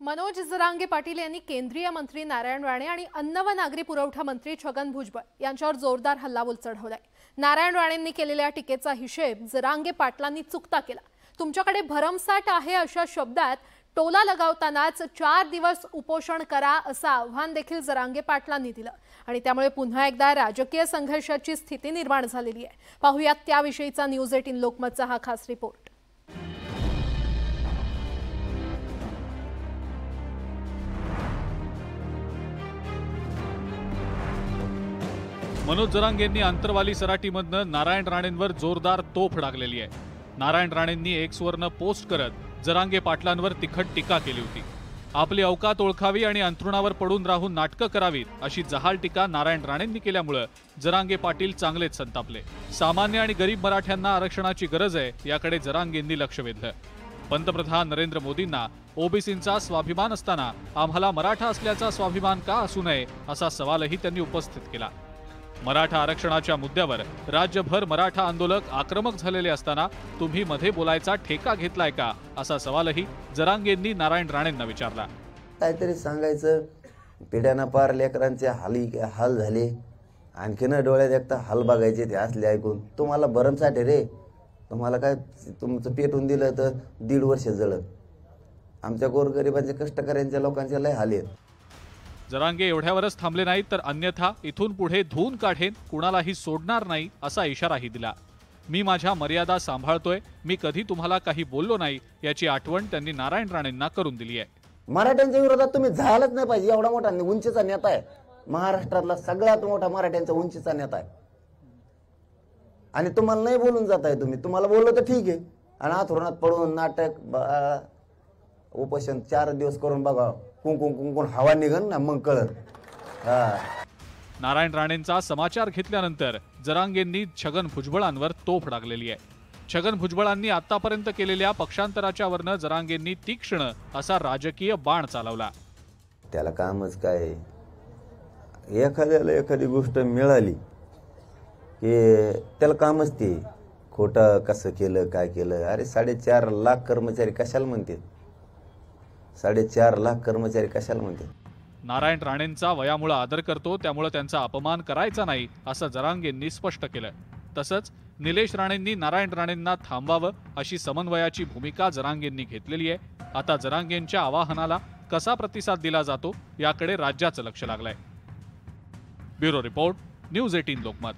मनोज जरांगे पाटील यांनी केंद्रीय मंत्री नारायण राणे आणि अन्न व नागरी पुरवठा मंत्री छगन भुजबळ यांच्यावर जोरदार हल्लाबोल चढवलाय। नारायण राणेंनी केलेल्या टीकेचा हिशेब जरांगे पाटलांनी चुकता केला। तुमच्याकडे भरमसाठ आहे अशा शब्दात टोला लगावतानाच 4 दिवस उपोषण करा असं आव्हान देखील जरांगे पाटलांनी दिलं आणि त्यामुळे पुन्हा एकदा राजकीय संघर्षाची स्थिती निर्माण झालेली आहे। पाहूयात त्याविषयीचा न्यूज 18 लोकमतचा हा खास रिपोर्ट। मनोज जरांगेंनी अंतरवाली सराटीमधनं नारायण राणेंवर जोरदार तोफ डागलेली आहे। नारायण राणेंनी एक्सवरनं पोस्ट करत जरांगे पाटलांवर तिखट टीका केली होती। आपली अवकात ओळखावी आणि अंथरुणावर पडून राहून नाटकं करावीत अशी जहाल टीका नारायण राणेंनी केल्यामुळे जरांगे पाटील चांगलेच संतापले। सामान्य आणि गरीब मराठ्यांना आरक्षणाची गरज आहे याकडे जरांगेंनी लक्ष वेधलं। पंतप्रधान नरेंद्र मोदींना ओबीसींचा स्वाभिमान असताना आम्हाला मराठा असल्याचा स्वाभिमान का असू नये असा सवालही त्यांनी उपस्थित केला। मराठा आरक्षणाच्या मुद्द्यावर राज्यभर मराठा आंदोलक आक्रमक झालेले असताना तुम्ही मध्ये बोलायचा ठेका घेतलाय का असा सवालही जरांगेंनी नारायण राणेंना विचारला। काहीतरी सांगायचं, पिढ्याना पार लेकरांचे हाल झाले, आणखीन डोळ्यात एकटा हाल बघायचे ते असले ऐकून। तुम्हाला भरमसाठ रे, तुम्हाला काय तुमचं पेटून दिलं तर 1.5 वर्ष जळत। आमच्या गोरगरिबांचे कष्टकऱ्यांच्या लोकांचे लय हाल आहेत। जरांगे एवढ्यावरच थांबले नाहीत तर अन्यथा इथून पुढे धून काढेन, कुणालाही सोडणार नाही असा इशाराही दिला। मी माझ्या मर्यादा सांभाळतोय, मी कधी तुम्हाला काही बोललो नाही याची आठवण त्यांनी नारायण राणेंना करून दिली आहे। मराठ्यांच्या विरोधात तुम्ही झालंच नाही पाहिजे। एवढा मोठा उंचीचा नेता आहे, महाराष्ट्रातला सगळ्यात मोठा मराठ्यांचा उंचीचा नेता आहे आणि तुम्हाला नाही बोलून जाताय। तुम्हाला बोललो तर ठीक आहे, आणि अंथरुणात पडून नाटक उपोषण 4 दिवस करून बघा, कुंकुण हवा निघन ना मग कळत। नारायण राणेंचा समाचार घेतल्यानंतर जरांगेंनी छगन भुजबळांवर तोफ डागलेली आहे। छगन भुजबळांनी आतापर्यंत केलेल्या पक्षांतराच्या वरनं जरांगेंनी तीक्ष्ण असा राजकीय बाण चालवला। त्याला कामच काय, एखाद्याला एखादी गोष्ट मिळाली की त्याला कामच ते खोटं कसं केलं काय केलं। अरे 4.5 लाख कर्मचारी कशाला म्हणते, 4.5 लाख कर्मचारी कशाला म्हणते। नारायण राणेंचा वयामुळे आदर करतो त्यामुळे त्यांचा अपमान करायचा नाही असं जरांगेंनी स्पष्ट केलं। तसंच निलेश राणेंनी नारायण राणेंना थांबवावं अशी समन्वयाची भूमिका जरांगेंनी घेतलेली आहे। आता जरांगेंच्या आवाहनाला कसा प्रतिसाद दिला जातो याकडे राज्याचं लक्ष लागलंय। Bureau report, news 18 Lokmat.